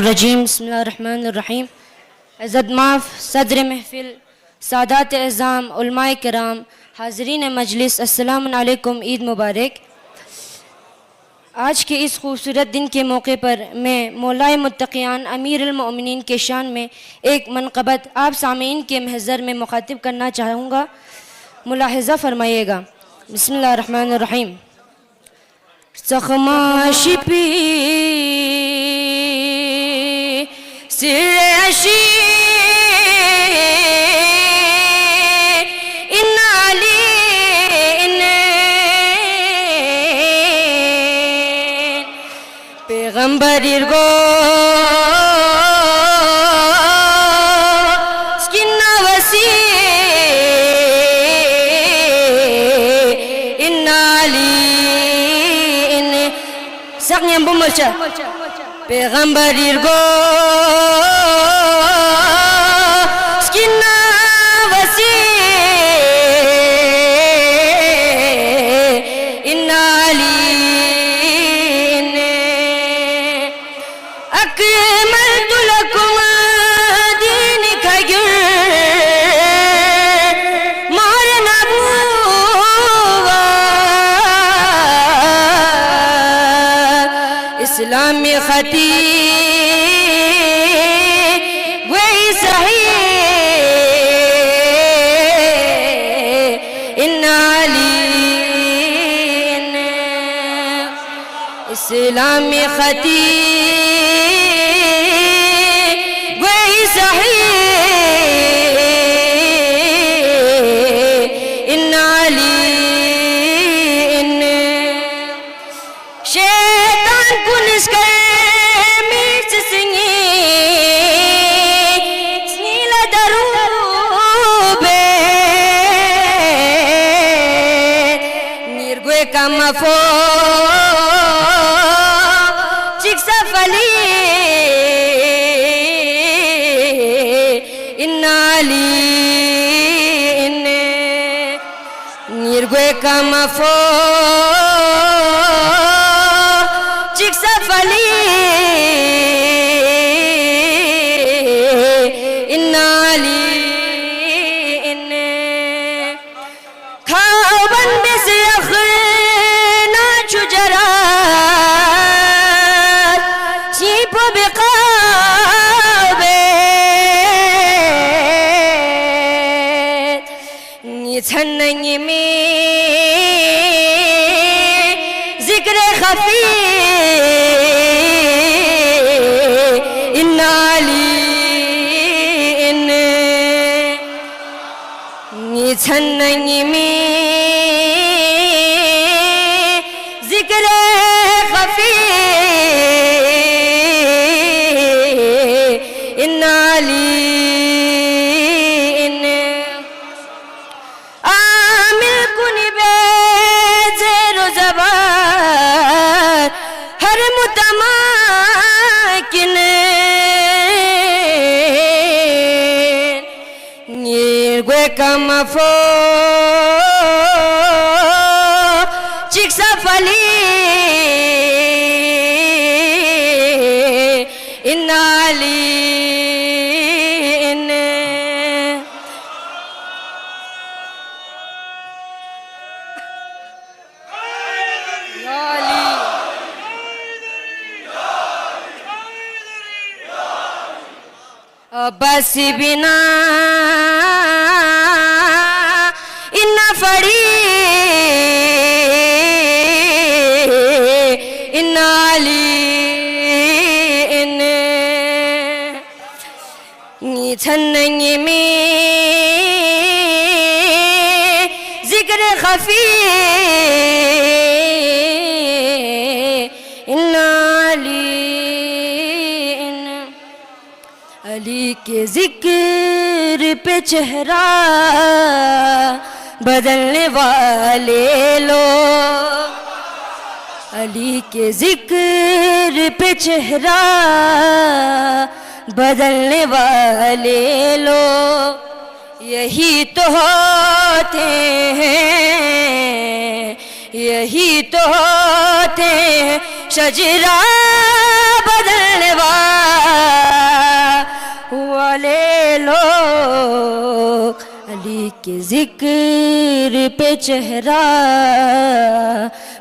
शैतानिर्रजीम बिस्मिल्लाहिर्रहमानिर्रहीम। इज़्ज़त माफ़ सदर महफिल, सादात एज़ाम, उलमाए किराम, हाज़रीन मजलिस, अस्सलामु अलैकुम, ईद मुबारक। आज के इस खूबसूरत दिन के मौके पर मैं मौलाए मुत्तक़ियान अमीरुल मोमिनीन के शान में एक मनक़बत आप सामीन के महज़र में मुखातिब करना चाहूँगा, मुलाहिज़ा फरमाइएगा। बिस्मिल्लाहिर्रहमानिर्रहीम। सख़माशिपी सिरशी इन्नाली पैगंबर इर्गो स्किन्ना वसी इन्नाली इन saknya bumurcha पैगंबर इर्गो स्किन्ना वसी इन्नाली अकमलतु लकुम दीनकगिर मार नबूवा इस्लामी खती वही सही इन्नाली इस्लामी खती वही सही इन्नाली शैतान कुनिस कर मीच सिंगी नीला दरूबे निर्गुए का मफो चिक्सफली इन्नाली निर्गुए का मफो चिक्सफली इन्नाली खावन बिस अखना चुजरा चीप बिकाबे निछन्नगी में जिक्र खफी इन्नाली निछन्नगी में जिक्र खफी इन्नाली आमिल कुनी बेज़ेरो ज़बार हर मुतमाकिन निर्गुए का मफो चिक्सफली इन्नाली बस बिना इन्ना फड़ी इन्नाली निछन्नगी में जिक्र खफी इन्नाली अली के जिक्र पे चेहरा बदलने वाले लोग अली के जिक्र पे चेहरा बदलने वाले लोग यही तो होते हैं यही तो होते हैं शजरा बदलने वाले के जिक्र पे चेहरा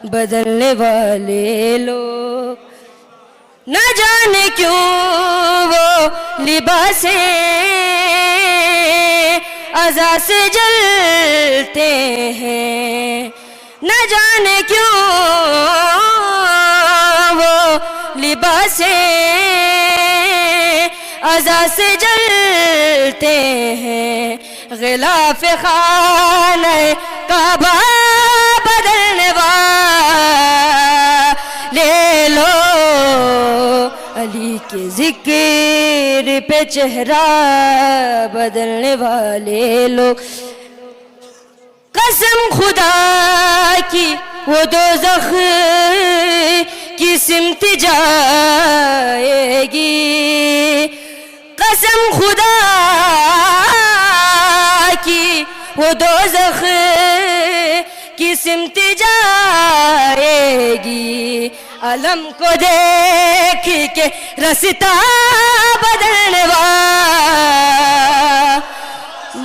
बदलने वाले लोग, न जाने क्यों वो लिबासे अज़ा से जलते हैं, न जाने क्यों वो लिबासे अज़ा से जलते हैं। ग़िलाफ़ ख़ाने काबा बदलने वाले लो, अली के जिक्र पे चेहरा बदलने वाले लोग। कसम खुदा की वो दोज़ख की सिमत जाएगी, कसम खुदा की वो दोज़ख की सिमत जाएगी। अलम को देख के रास्ता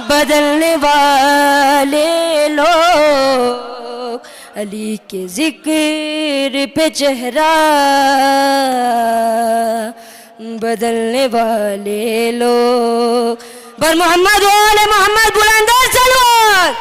बदलने वाले लोग, अली के जिक्र पे चेहरा बदलने वाले लोग। बर मोहम्मद वाले मोहम्मद बुलंद सलवात।